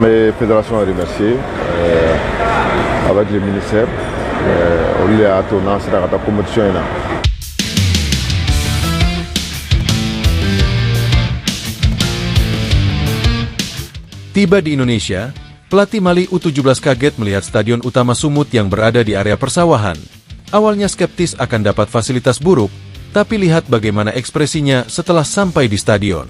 Les fédérations à remercier avec le ministère. On lui a tourné la compétition. Tiba di Indonesia, pelatih Mali U17 kaget melihat stadion utama Sumut yang berada di area persawahan. Awalnya skeptis akan dapat fasilitas buruk, tapi lihat bagaimana ekspresinya setelah sampai di stadion.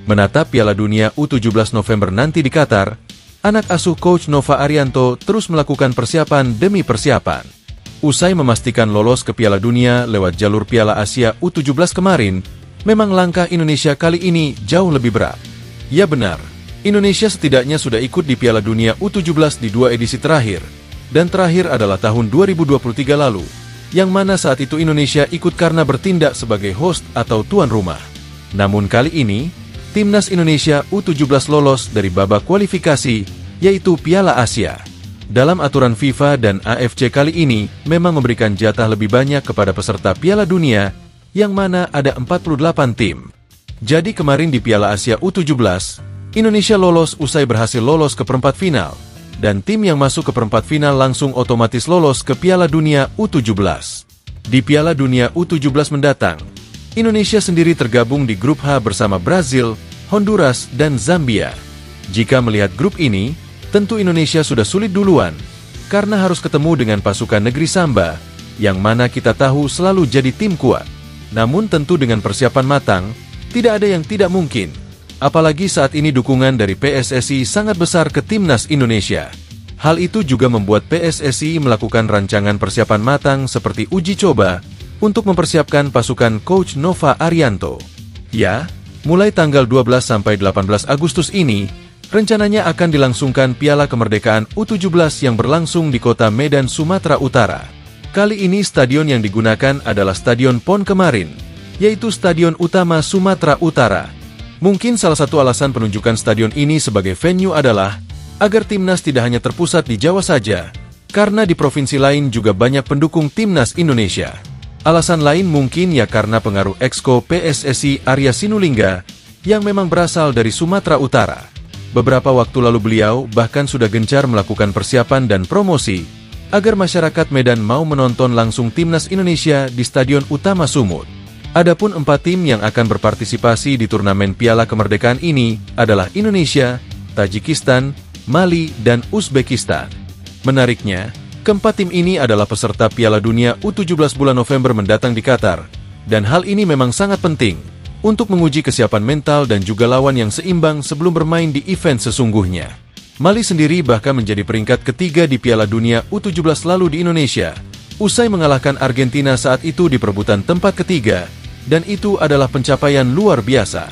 Menatap Piala Dunia U17 November nanti di Qatar, anak asuh Coach Nova Arianto terus melakukan persiapan demi persiapan. Usai memastikan lolos ke Piala Dunia lewat jalur Piala Asia U17 kemarin, memang langkah Indonesia kali ini jauh lebih berat. Ya benar, Indonesia setidaknya sudah ikut di Piala Dunia U17 di 2 edisi terakhir, dan terakhir adalah tahun 2023 lalu, yang mana saat itu Indonesia ikut karena bertindak sebagai host atau tuan rumah. Namun kali ini, Timnas Indonesia U17 lolos dari babak kualifikasi, yaitu Piala Asia. Dalam aturan FIFA dan AFC kali ini, memang memberikan jatah lebih banyak kepada peserta Piala Dunia, yang mana ada 48 tim. Jadi kemarin di Piala Asia U17, Indonesia lolos usai berhasil lolos ke perempat final, dan tim yang masuk ke perempat final langsung otomatis lolos ke Piala Dunia U17. Di Piala Dunia U17 mendatang, Indonesia sendiri tergabung di grup H bersama Brazil, Honduras, dan Zambia. Jika melihat grup ini, tentu Indonesia sudah sulit duluan, karena harus ketemu dengan pasukan negeri Samba, yang mana kita tahu selalu jadi tim kuat. Namun tentu dengan persiapan matang, tidak ada yang tidak mungkin. Apalagi saat ini dukungan dari PSSI sangat besar ke Timnas Indonesia. Hal itu juga membuat PSSI melakukan rancangan persiapan matang seperti uji coba, untuk mempersiapkan pasukan Coach Nova Arianto. Ya, mulai tanggal 12 sampai 18 Agustus ini, rencananya akan dilangsungkan Piala Kemerdekaan U17 yang berlangsung di kota Medan, Sumatera Utara. Kali ini stadion yang digunakan adalah Stadion PON kemarin, yaitu Stadion Utama Sumatera Utara. Mungkin salah satu alasan penunjukan stadion ini sebagai venue adalah agar Timnas tidak hanya terpusat di Jawa saja, karena di provinsi lain juga banyak pendukung Timnas Indonesia. Alasan lain mungkin ya karena pengaruh Exco PSSI Arya Sinulinga yang memang berasal dari Sumatera Utara. Beberapa waktu lalu beliau bahkan sudah gencar melakukan persiapan dan promosi agar masyarakat Medan mau menonton langsung Timnas Indonesia di Stadion Utama Sumut. Adapun 4 tim yang akan berpartisipasi di turnamen Piala Kemerdekaan ini adalah Indonesia, Tajikistan, Mali, dan Uzbekistan. Menariknya, keempat tim ini adalah peserta Piala Dunia U17 bulan November mendatang di Qatar, dan hal ini memang sangat penting untuk menguji kesiapan mental dan juga lawan yang seimbang sebelum bermain di event sesungguhnya. Mali sendiri bahkan menjadi peringkat ketiga di Piala Dunia U17 lalu di Indonesia, usai mengalahkan Argentina saat itu di perebutan tempat ketiga, dan itu adalah pencapaian luar biasa.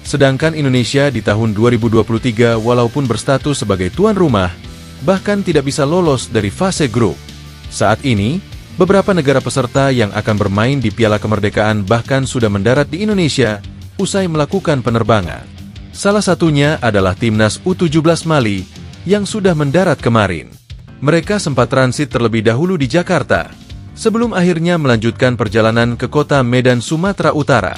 Sedangkan Indonesia di tahun 2023 walaupun berstatus sebagai tuan rumah, bahkan tidak bisa lolos dari fase grup. Saat ini, beberapa negara peserta yang akan bermain di Piala Kemerdekaan bahkan sudah mendarat di Indonesia, usai melakukan penerbangan. Salah satunya adalah Timnas U17 Mali, yang sudah mendarat kemarin. Mereka sempat transit terlebih dahulu di Jakarta, sebelum akhirnya melanjutkan perjalanan ke kota Medan, Sumatera Utara.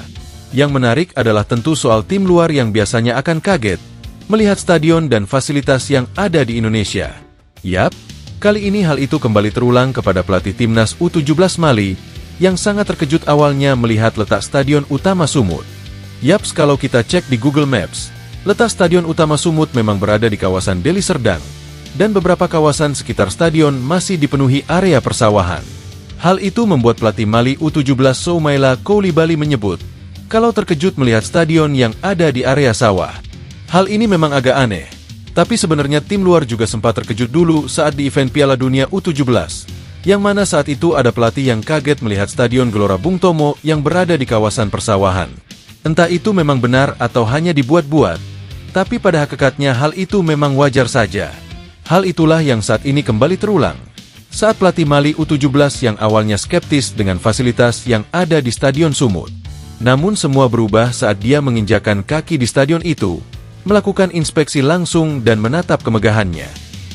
Yang menarik adalah tentu soal tim luar yang biasanya akan kaget melihat stadion dan fasilitas yang ada di Indonesia. Yap, kali ini hal itu kembali terulang kepada pelatih Timnas U17 Mali, yang sangat terkejut awalnya melihat letak Stadion Utama Sumut. Yaps, kalau kita cek di Google Maps, letak Stadion Utama Sumut memang berada di kawasan Deli Serdang, dan beberapa kawasan sekitar stadion masih dipenuhi area persawahan. Hal itu membuat pelatih Mali U17 Soumaila Koulibaly menyebut, kalau terkejut melihat stadion yang ada di area sawah. Hal ini memang agak aneh, tapi sebenarnya tim luar juga sempat terkejut dulu saat di event Piala Dunia U17, yang mana saat itu ada pelatih yang kaget melihat Stadion Gelora Bung Tomo yang berada di kawasan persawahan. Entah itu memang benar atau hanya dibuat-buat, tapi pada hakikatnya hal itu memang wajar saja. Hal itulah yang saat ini kembali terulang, saat pelatih Mali U17 yang awalnya skeptis dengan fasilitas yang ada di Stadion Sumut. Namun semua berubah saat dia menginjakan kaki di stadion itu, melakukan inspeksi langsung dan menatap kemegahannya.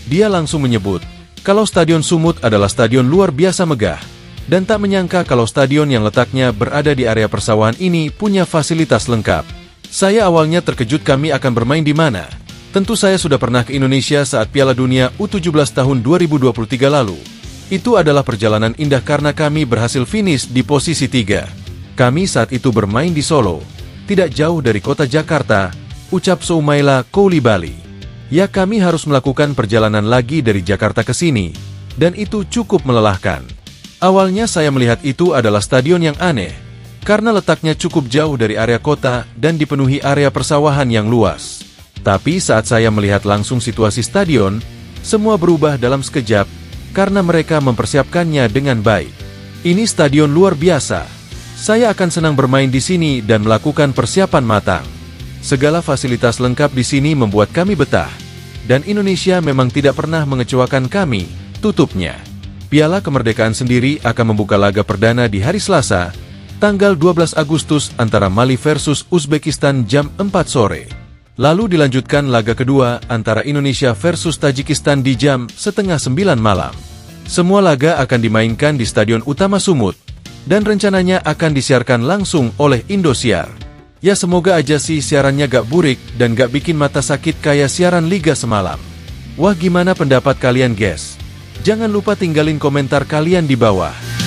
Dia langsung menyebut, kalau Stadion Sumut adalah stadion luar biasa megah, Dan tak menyangka kalau stadion yang letaknya berada di area persawahan ini punya fasilitas lengkap. Saya awalnya terkejut kami akan bermain di mana. Tentu saya sudah pernah ke Indonesia saat Piala Dunia U17 tahun 2023 lalu. Itu adalah perjalanan indah karena kami berhasil finish di posisi 3. Kami saat itu bermain di Solo, tidak jauh dari kota Jakarta, ucap Soumaila Coulibaly. Ya, kami harus melakukan perjalanan lagi dari Jakarta ke sini, dan itu cukup melelahkan. Awalnya saya melihat itu adalah stadion yang aneh, karena letaknya cukup jauh dari area kota dan dipenuhi area persawahan yang luas. Tapi saat saya melihat langsung situasi stadion, semua berubah dalam sekejap, karena mereka mempersiapkannya dengan baik. Ini stadion luar biasa. Saya akan senang bermain di sini dan melakukan persiapan matang. Segala fasilitas lengkap di sini membuat kami betah, dan Indonesia memang tidak pernah mengecewakan kami, tutupnya. Piala Kemerdekaan sendiri akan membuka laga perdana di hari Selasa, tanggal 12 Agustus antara Mali versus Uzbekistan jam 4 sore. Lalu dilanjutkan laga kedua antara Indonesia versus Tajikistan di jam 8:30 malam. Semua laga akan dimainkan di Stadion Utama Sumut, dan rencananya akan disiarkan langsung oleh Indosiar. Ya, semoga aja sih siarannya gak burik dan gak bikin mata sakit kayak siaran Liga semalam. Wah, gimana pendapat kalian guys? Jangan lupa tinggalin komentar kalian di bawah.